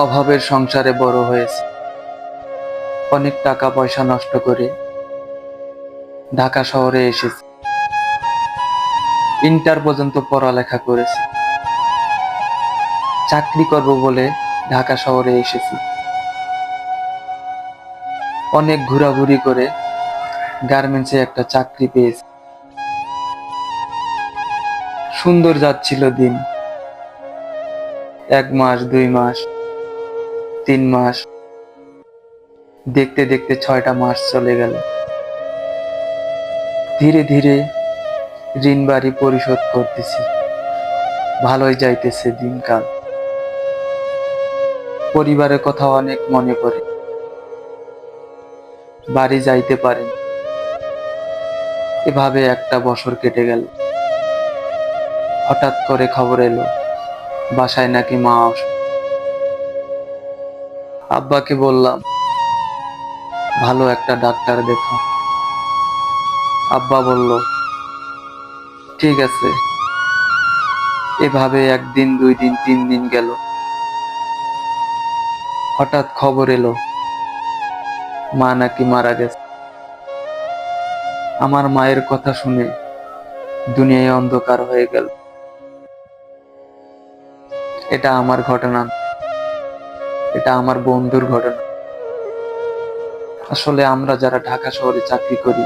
অভাবের সংসারে বড় হয়েছে। অনেক টাকা পয়সা নষ্ট করে ঢাকা শহরে এসেছি। ইন্টার পর্যন্ত পড়ালেখা করেছি। চাকরি করব বলে ঢাকা শহরে এসেছি। অনেক ঘোরাঘুরি করে গার্মেন্টসে একটা চাকরি পেয়েছি। সুন্দর যাচ্ছিল দিন। 1 মাস, 2 মাস, 3 মাস, দেখতে দেখতে 6টা মাস চলে গেল। ধীরে ধীরে ঋণ বাড়ি পরিশোধ করতেছি। ভালোই যাইতেছে দিনকাল। পরিবারের কথা অনেক মনে পড়ে। বাড়ি যাইতে পারেন। এভাবে একটা বছর কেটে গেল। হঠাৎ করে খবর এলো বাসায় নাকি মা অসুস্থ। আব্বাকে বললাম ভালো একটা ডাক্তার দেখাও। আব্বা বলল ঠিক আছে। এভাবে 1 দিন, 2 দিন, 3 দিন গেল। হঠাৎ খবর এলো মা নাকি মারা গেছে। আমার মায়ের কথা শুনে দুনিয়ায় অন্ধকার হয়ে গেল। এটা আমার ঘটনা না, এটা আমার বন্ধুর ঘটনা। আসলে আমরা যারা ঢাকা শহরে চাকরি করি,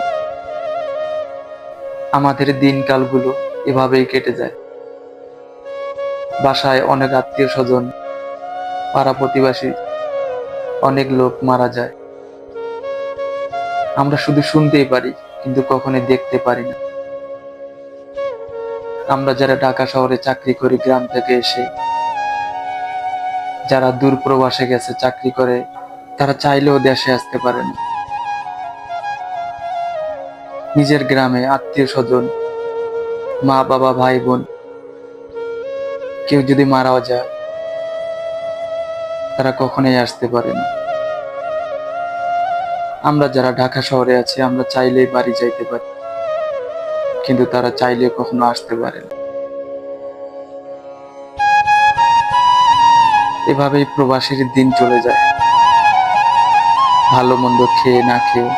আমাদের দিনকালগুলো এভাবেই কেটে যায়। বাসায় অনেক আত্মীয় স্বজন, পাড়া প্রতিবেশী, অনেক লোক মারা যায়। আমরা শুধু শুনতেই পারি, কিন্তু কখনোই দেখতে পারি না। আমরা যারা ঢাকা শহরে চাকরি করি গ্রাম থেকে এসে, যারা দূর প্রবাসে গেছে চাকরি করে, তারা চাইলেও দেশে আসতে পারে না। নিজের গ্রামে আত্মীয় স্বজন, মা বাবা, ভাই বোন কেউ যদি মারাও যায়, তারা কখনোই আসতে পারে না। আমরা যারা ঢাকা শহরে আছি, আমরা চাইলেই বাড়ি যাইতে পারি, কিন্তু তারা চাইলে কখনো আসতে পারে না। এভাবেই প্রবাসীর দিন চলে যায়, ভালো মন্দ খেয়ে না খেয়ে।